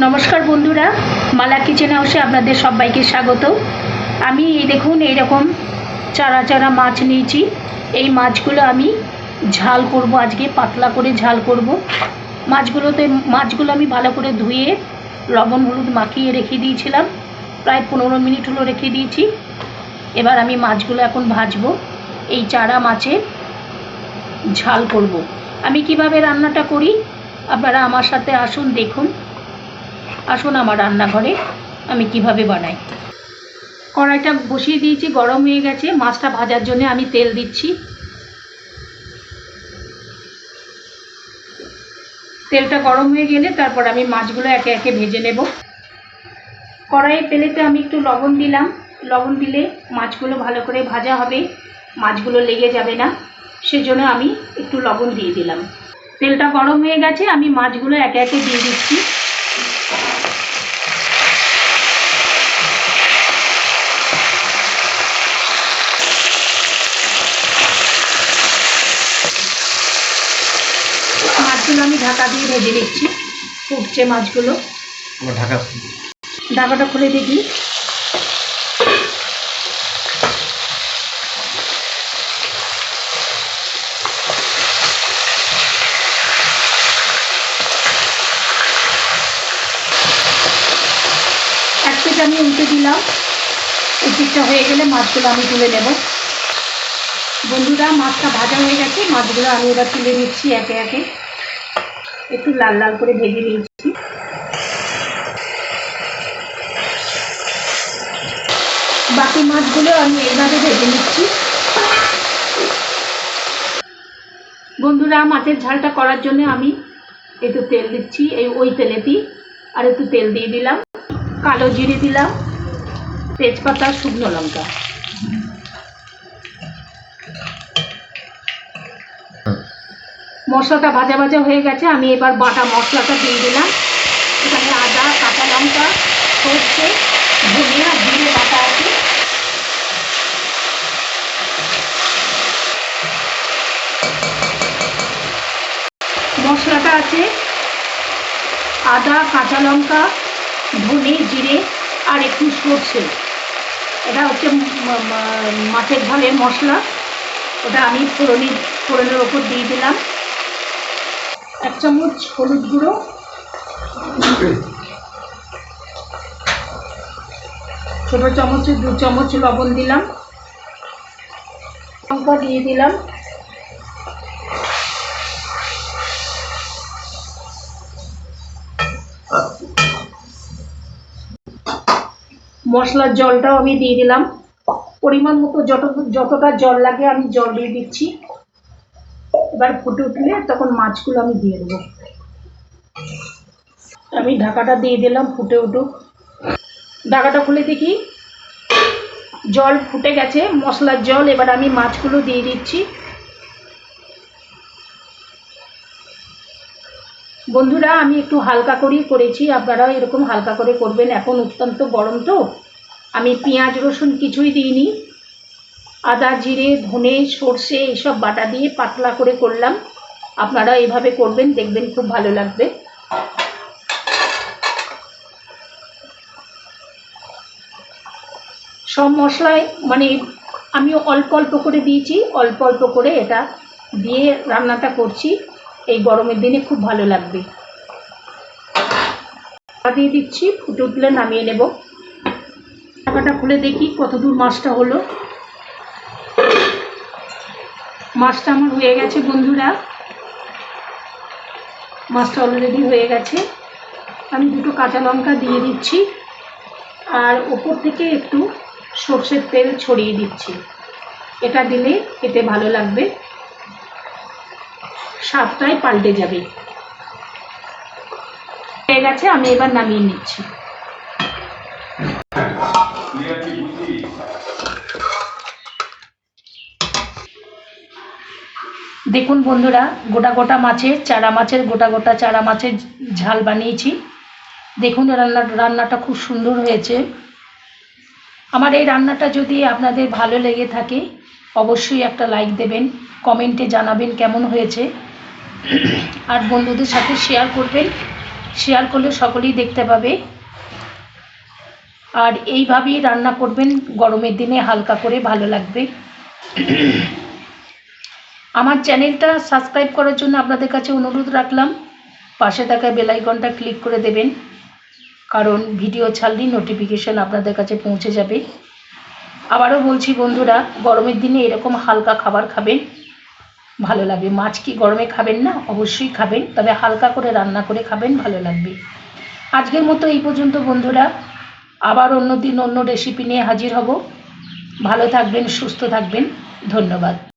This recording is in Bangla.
নমস্কার বন্ধুরা, মালা কিচেন হাউসে আপনাদের সবাইকে স্বাগত। আমি এই দেখুন এইরকম চারা চারা মাছ নিয়েছি। এই মাছগুলো আমি ঝাল করব, আজকে পাতলা করে ঝাল করব। মাছগুলো আমি ভালো করে ধুয়ে লবণ হলুদ মাখিয়ে রেখে দিয়েছিলাম, প্রায় 15 মিনিট হলো রেখে দিয়েছি। এবার আমি মাছগুলো এখন ভাজবো। এই চারা মাছের ঝাল করব। আমি কিভাবে রান্নাটা করি আপনারা আমার সাথে আসুন, দেখুন। আসুন আমার রান্নাঘরে আমি কিভাবে বানাই। কড়াইটা বসিয়ে দিয়েছি, গরম হয়ে গেছে। মাছটা ভাজার জন্য আমি তেল দিচ্ছি। তেলটা গরম হয়ে গেলে তারপর আমি মাছগুলো একে একে ভেজে নেব। কড়াইয়ের তেলেতে আমি একটু লবণ দিলাম। লবণ দিলে মাছগুলো ভালো করে ভাজা হবে, মাছগুলো লেগে যাবে না, সেজন্য আমি একটু লবণ দিয়ে দিলাম। তেলটা গরম হয়ে গেছে, আমি মাছগুলো একে একে দিয়ে দিচ্ছি। মাছগুলো আমি ঢাকা দিয়ে ভেজে নিচ্ছি। ফুটছে মাছগুলো। ঢাকাটা খুলে দেখি। এক পিঠ আমি উল্টে দিলাম। এই পিঠটা হয়ে গেলে মাছগুলো আমি তুলে নেব। বন্ধুরা, মাছটা ভাজা হয়ে গেছে, মাছগুলো আমি এবার তুলে নিচ্ছি একে একে। একটু লাল লাল করে ভেজে নিয়েছি। বাকি মাছগুলো আমি এইভাবে ভেজে নিচ্ছি। বন্ধুরা, মাছের ঝালটা করার জন্য আমি একটু তেল দিচ্ছি, ওই তেলেতেই আর একটু তেল দিয়ে দিলাম। কালো জিরে দিলাম, তেজপাতা, শুকনো লঙ্কা। মশলাটা ভাজা ভাজা হয়ে গেছে, আমি এবার বাটা মশলাটা দিয়ে দিলাম। এখানে আদা, কাঁচা লঙ্কা, সর্ষে, ধনিয়া, জিরে বাটা আছে। মশলাটা আছে আদা, কাঁচা লঙ্কা, ধনে, জিরে আর একটু সর্ষে। এটা হচ্ছে মাছের ঝালের মশলা। ওটা আমি ফোড়নের ওপর দিয়ে দিলাম। 1 চামচ হলুদ গুঁড়ো, 1 চামচে 2 চামচ লবণ দিলাম। লঙ্কা দিয়ে দিলাম। মশলার জলটাও আমি দিয়ে দিলাম। পরিমাণ মতো যতটা জল লাগে আমি জল দিয়ে দিচ্ছি। এবার ফুটে উঠলে তখন মাছগুলো আমি দিয়ে দেবো। আমি ঢাকাটা দিয়ে দিলাম, ফুটে উঠুক। ঢাকাটা খুলে দেখি, জল ফুটে গেছে, মশলার জল। এবার আমি মাছগুলো দিয়ে দিচ্ছি। বন্ধুরা, আমি একটু হালকা করেই করেছি, আপনারাও এরকম হালকা করে করবেন। এখন অত্যন্ত গরম তো, আমি পেঁয়াজ রসুন কিছুই দিইনি। আদা, জিরে, ধনে, সর্ষে এইসব বাটা দিয়ে পাতলা করে করলাম। আপনারা এইভাবে করবেন, দেখবেন খুব ভালো লাগবে। সব মশলায় মানে আমি অল্প অল্প করে দিয়েছি, অল্প অল্প করে এটা দিয়ে রান্নাটা করছি। এই গরমের দিনে খুব ভালো লাগবে। দিয়ে দিচ্ছি, ফুটে উঠলে নামিয়ে নেব। ঢাকাটা খুলে দেখি কতদূর মাছটা হলো। মাছটা আমার হয়ে গেছে বন্ধুরা, মাছটা অলরেডি হয়ে গেছে। আমি 2 কাঁচা লঙ্কা দিয়ে দিচ্ছি আর ওপর থেকে একটু সর্ষের তেল ছড়িয়ে দিচ্ছি। এটা দিলে খেতে ভালো লাগবে, স্বাদটাই পাল্টে যাবে। হয়ে গেছে, আমি এবার নামিয়ে নিচ্ছি। দেখুন বন্ধুরা, গোটা গোটা মাছের চারা মাছের ঝাল বানিয়েছি। দেখুন রান্নাটা খুব সুন্দর হয়েছে। আমার এই রান্নাটা যদি আপনাদের ভালো লেগে থাকে অবশ্যই একটা লাইক দেবেন, কমেন্টে জানাবেন কেমন হয়েছে, আর বন্ধুদের সাথে শেয়ার করবেন। শেয়ার করলে সকলেই দেখতে পাবে। আর এইভাবেই রান্না করবেন, গরমের দিনে হালকা করে, ভালো লাগবে। আমার চ্যানেলটা সাবস্ক্রাইব করার জন্য আপনাদের কাছে অনুরোধ রাখলাম। পাশে থাকা বেল আইকনটা ক্লিক করে দেবেন, কারণ ভিডিও ছাড়লেই নোটিফিকেশন আপনাদের কাছে পৌঁছে যাবে। আবারও বলছি বন্ধুরা, গরমের দিনে এরকম হালকা খাবার খাবেন, ভালো লাগবে। মাছ কি গরমে খাবেন না? অবশ্যই খাবেন, তবে হালকা করে রান্না করে খাবেন, ভালো লাগবে। আজকের মতো এই পর্যন্ত বন্ধুরা, আবার অন্য দিন অন্য রেসিপি নিয়ে হাজির হব। ভালো থাকবেন, সুস্থ থাকবেন, ধন্যবাদ।